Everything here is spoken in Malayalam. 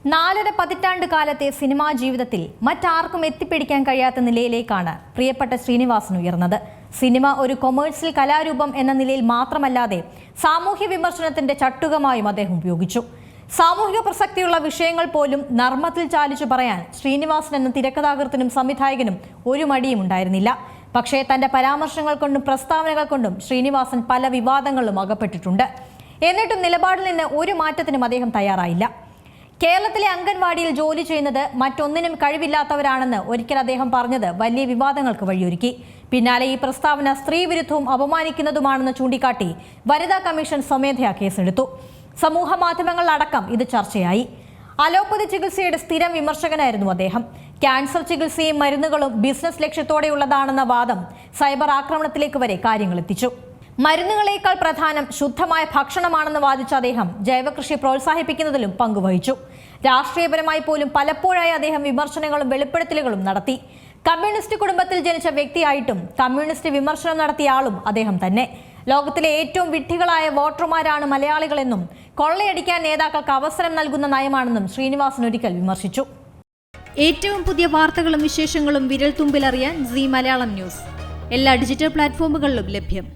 4.5 പതിറ്റാണ്ട് കാലത്തെ സിനിമാ ജീവിതത്തിൽ മറ്റാർക്കും എത്തിപ്പിടിക്കാൻ കഴിയാത്ത നിലയിലേക്കാണ് പ്രിയപ്പെട്ട ശ്രീനിവാസൻ ഉയർന്നത്. സിനിമ ഒരു കൊമേഴ്സ്യൽ കലാരൂപം എന്ന നിലയിൽ മാത്രമല്ലാതെ സാമൂഹ്യ വിമർശനത്തിന്റെ ചട്ടുകമായും അദ്ദേഹം ഉപയോഗിച്ചു. സാമൂഹിക പ്രസക്തിയുള്ള വിഷയങ്ങൾ പോലും നർമ്മത്തിൽ ചാലിച്ചു പറയാൻ ശ്രീനിവാസൻ എന്ന തിരക്കഥാകൃത്തിനും സംവിധായകനും ഒരു മടിയും ഉണ്ടായിരുന്നില്ല. പക്ഷേ തന്റെ പരാമർശങ്ങൾ കൊണ്ടും പ്രസ്താവനകൾ കൊണ്ടും ശ്രീനിവാസൻ പല വിവാദങ്ങളിലും അകപ്പെട്ടിട്ടുണ്ട്. എന്നിട്ടും നിലപാടിൽ നിന്ന് ഒരു മാറ്റത്തിനും അദ്ദേഹം തയ്യാറായില്ല. കേരളത്തിലെ അംഗൻവാടിയിൽ ജോലി ചെയ്യുന്നത് മറ്റൊന്നിനും കഴിവില്ലാത്തവരാണെന്ന് ഒരിക്കൽ അദ്ദേഹം പറഞ്ഞത് വലിയ വിവാദങ്ങൾക്ക് വഴിയൊരുക്കി. പിന്നാലെ ഈ പ്രസ്താവന സ്ത്രീവിരുദ്ധവും അപമാനിക്കുന്നതുമാണെന്ന് ചൂണ്ടിക്കാട്ടി വനിതാ കമ്മീഷൻ സ്വമേധയാ കേസെടുത്തു. സമൂഹ മാധ്യമങ്ങളിലടക്കം ഇത് ചർച്ചയായി. അലോപ്പതി ചികിത്സയുടെ സ്ഥിരം വിമർശകനായിരുന്നു അദ്ദേഹം. ക്യാൻസർ ചികിത്സയും മരുന്നുകളും ബിസിനസ് ലക്ഷ്യത്തോടെയുള്ളതാണെന്ന വാദം സൈബർ ആക്രമണത്തിലേക്ക് വരെ കാര്യങ്ങൾ എത്തിച്ചു. മരുന്നുകളേക്കാൾ പ്രധാനം ശുദ്ധമായ ഭക്ഷണമാണെന്ന് വാദിച്ച അദ്ദേഹം ജൈവകൃഷി പ്രോത്സാഹിപ്പിക്കുന്നതിലും പങ്കുവഹിച്ചു. രാഷ്ട്രീയപരമായി പോലും പലപ്പോഴായി അദ്ദേഹം വിമർശനങ്ങളും വെളിപ്പെടുത്തലുകളും നടത്തി. കമ്മ്യൂണിസ്റ്റ് കുടുംബത്തിൽ ജനിച്ച വ്യക്തിയായിട്ടും കമ്മ്യൂണിസ്റ്റ് വിമർശനം നടത്തിയ ആളും അദ്ദേഹം തന്നെ. ലോകത്തിലെ ഏറ്റവും വിഡ്ഢികളായ വോട്ടർമാരാണ് മലയാളികളെന്നും കൊള്ളയടിക്കാൻ നേതാക്കൾക്ക് അവസരം നൽകുന്ന നയമാണെന്നും ശ്രീനിവാസൻ ഒരിക്കൽ വിമർശിച്ചു. ഏറ്റവും പുതിയ വാർത്തകളും വിശേഷങ്ങളും വിരൽ തുമ്പിലറിയാൻ സീ മലയാളം ന്യൂസ് എല്ലാ ഡിജിറ്റൽ പ്ലാറ്റ്ഫോമുകളിലും ലഭ്യം.